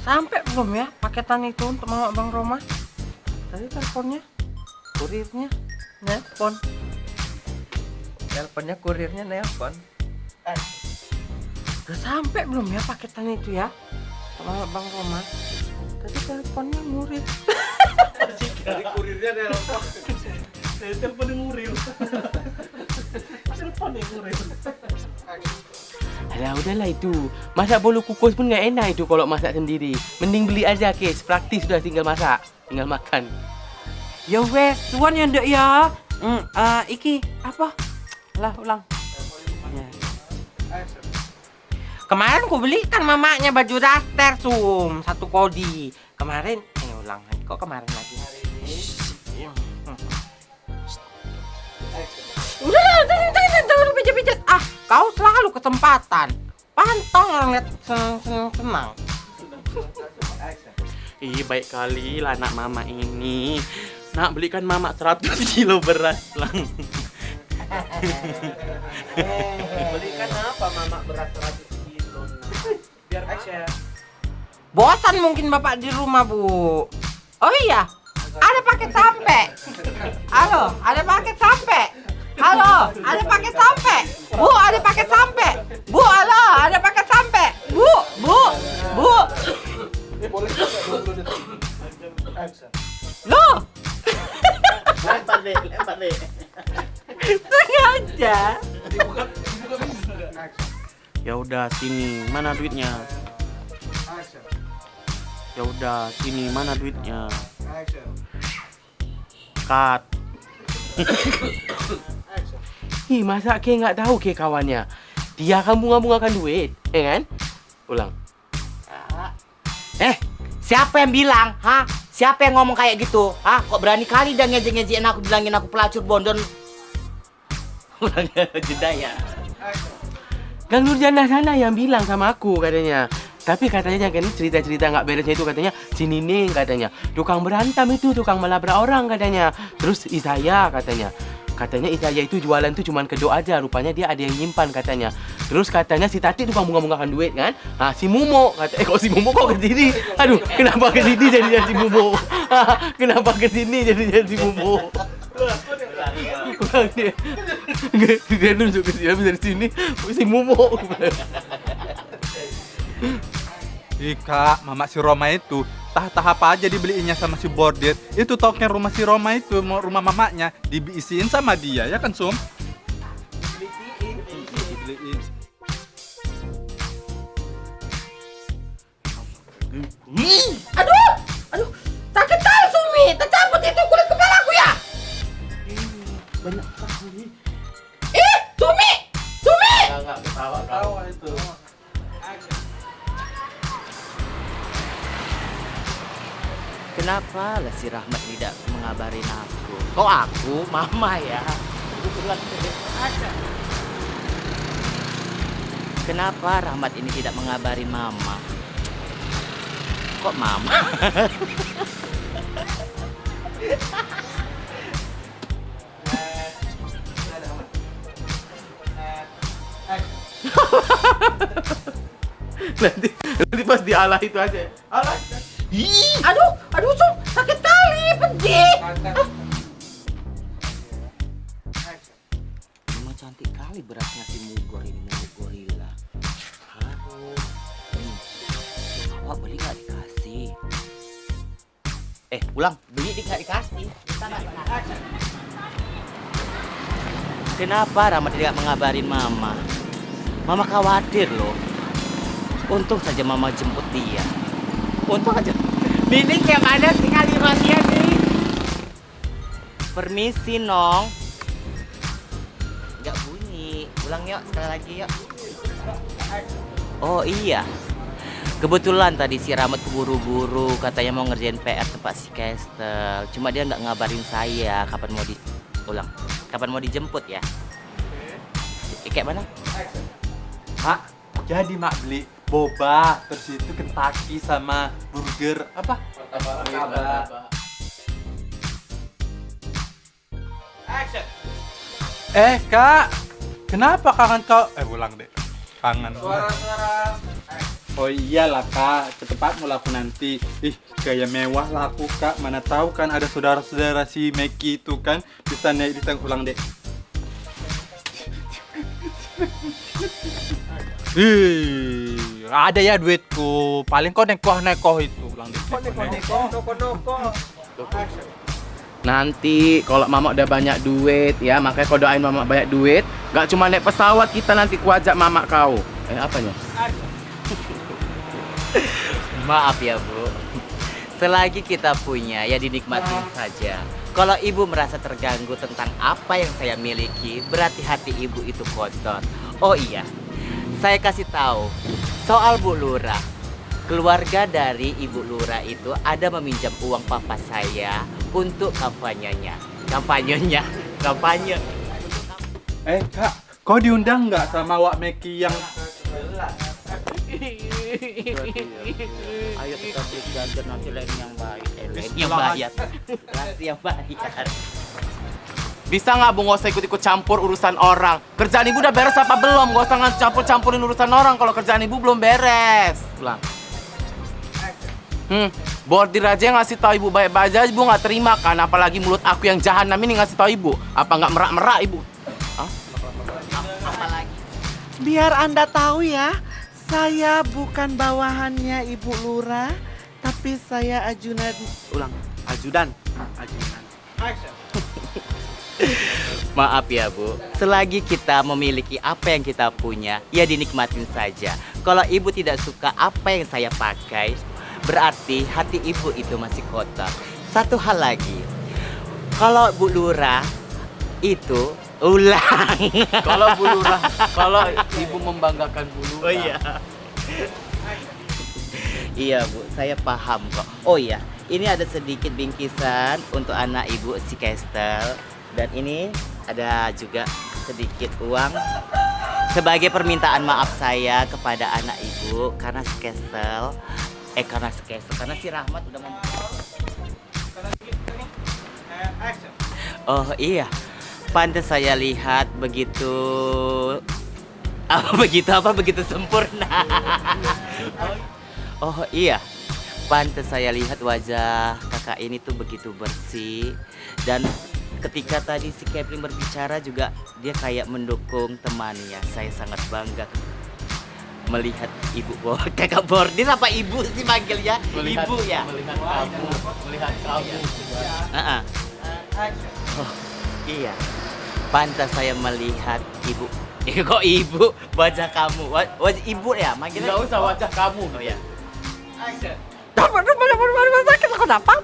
sampai belum ya paketan itu untuk Mama Bang Roma? Tadi teleponnya, kurirnya nelpon. Kurirnya nelpon. Udah sampai belum ya paketan itu ya untuk Mama Bang Roma? Tadi teleponnya murid. Dari kurirnya nelpon. Saya teleponnya murid. Teleponnya murid. Alah udahlah itu. Masak bolu kukus pun nggak enak itu kalau masak sendiri. Mending beli aja kes. Praktis sudah tinggal masak, tinggal makan. Ya wes, tuan ya ndak ya. Iki apa? Lah ulang. Ya. Kemarin ku belikan mamanya baju daster satu kodi. Kemarin ulang lagi. Kok kemarin lagi? Udah, jangan pijat-pijat. Kau selalu kesempatan. Pantang orang lihat senang. Ih, baik kali lah anak mama ini. Nak belikan mama 100 kilo beras lang. Belikan apa mama berat 100 kilo? Biar Aisyah. Bosan mungkin bapak di rumah, Bu. Oh iya, ada paket sampai. Halo, ada paket sampai. Halo, ada paket sampai. Bu, ada paket sampai. Bu, halo, ada paket sampai. Bu. Boleh 20 detik. Action. Loh, Lempar deh. sengaja. Dibuka bisa enggak? Action. Ya udah sini, mana duitnya? Action. Ya udah sini, mana duitnya? Action. Cut. Action. Ih, masa ke nggak tahu ke kawannya? Dia akan bunga-bungakan duit, ya kan? Ulang. Siapa yang bilang? Siapa yang ngomong kayak gitu? Kok berani kali dan ngejek-ngejekin aku bilangin aku pelacur bondon? Ulang jeda ya. Gang Nurjana sana yang bilang sama aku katanya. Tapi katanya kan cerita-cerita nggak beresnya itu katanya si Nining katanya. Tukang berantem itu, tukang melabrak orang katanya. Terus Isaya katanya. Katanya Isaya itu jualan tuh cuman kedok aja, rupanya dia ada yang nyimpan katanya. Terus katanya si Tati tukang bunga-bungakan duit kan? Si Mumo kata kok si Mumo kok ke sini? Aduh, kenapa ke sini jadinya si Mumo? Kenapa ke sini jadinya si Mumo? Dia nunjuk ke sini habis dari sini si Mumo. Kak, mama si Roma itu tahap apa aja dibeliinnya sama si Bordet. Itu toknya rumah si Roma itu, rumah mamanya diisiin sama dia, ya kan Sum? Dibeliin. Aduh, sakit kali Sumi. Tercabut itu kulit kepala aku ya. Banyak sekali. Sumi. Enggak ketawa itu. Kenapa lah si Rahmat tidak mengabarin aku? Kok aku? Mama ya? Kenapa Rahmat ini tidak mengabarin Mama? Kok Mama? nanti pas dialah itu aja. Alah. Aduh, Sum, sakit kali, pedih. Memang cantik kali berasnya si Mugor ini, Mugor gorila. Aduh. Awak beli nggak dikasih? Ulang, beli nggak dikasih. Kenapa Rahmat tidak mengabarin Mama? Mama khawatir loh. Untung saja Mama jemput dia. Untung aja. Nining kayak mana sih kalimatnya nih? Permisi, Nong. Nggak bunyi. Ulang yuk, sekali lagi yuk. Oh iya. Kebetulan tadi si Rahmat keburu-buru. Katanya mau ngerjain PR tempat si Kestel. Cuma dia nggak ngabarin saya kapan mau ulang. Kapan mau dijemput ya? Kayak mana? Jadi mak beli boba, terus itu Kentucky sama burger apa? Martabak. Action. Kak, kenapa kangen kau? Ulang deh. Kangen. Suara. Oh iyalah kak, secepatmu lah aku nanti. Ih, gaya mewah lah aku kak. Mana tahu kan ada saudara-saudara si Meki itu kan bisa naik di tangga ulang dek. Ih, ada ya duitku. Paling kau nekoh itu ulang dek. Nanti kalau mama udah banyak duit ya, makanya kau doain mama banyak duit. Gak cuma naik pesawat kita nanti ku ajak mama kau. Apanya? Maaf ya Bu, selagi kita punya ya dinikmatin saja. Kalau ibu merasa terganggu tentang apa yang saya miliki, berarti hati ibu itu kotor. Oh iya, saya kasih tahu soal Bu Lurah. Keluarga dari Ibu Lurah itu ada meminjam uang papa saya untuk kampanyenya. Kampanye. Kak, kau diundang nggak sama Wak Meki yang Ayo kita belajar nanti lain yang baik, yang bayar. Nanti yang bayar. Bisa nggak Bu nggak usah ikut-ikut campur urusan orang? Kerjaan ibu udah beres apa belum? Nggak usah campur-campurin urusan orang kalau kerjaan ibu belum beres. Pulang. Bordir aja yang ngasih tahu ibu baik-baik aja ibu nggak terima kan? Apalagi mulut aku yang jahanam ini ngasih tahu ibu. Apa nggak merak-merak ibu? Apalagi? Biar Anda tahu ya, saya bukan bawahannya Ibu Lurah, tapi saya ajudan. Ajudan. Maaf ya Bu, selagi kita memiliki apa yang kita punya, ya dinikmatin saja. Kalau ibu tidak suka apa yang saya pakai, berarti hati ibu itu masih kotor. Satu hal lagi, kalau Bu Lurah itu ulang. Kalau Bu Lurah, kalau ibu membanggakan Bu Lurah. Oh iya. Iya Bu, saya paham kok. Oh iya, ini ada sedikit bingkisan untuk anak ibu si Kestel. Dan ini ada juga sedikit uang sebagai permintaan maaf saya kepada anak ibu karena si Kestel. Karena si Rahmat udah Oh iya, pantas saya lihat begitu begitu sempurna. Oh iya, pantas saya lihat wajah kakak ini tuh begitu bersih. Dan ketika tadi si Kepling berbicara juga dia kayak mendukung temannya. Saya sangat bangga melihat ibu kakak Bordir apa ibu sih manggilnya? Ibu ya. Melihat kamu. Oh iya, pantas saya melihat ibu. Kok ibu? Wajah kamu, wajah ibu ya manggilnya. Nggak usah wajah kamu. Oh ya. Sakit kenapa?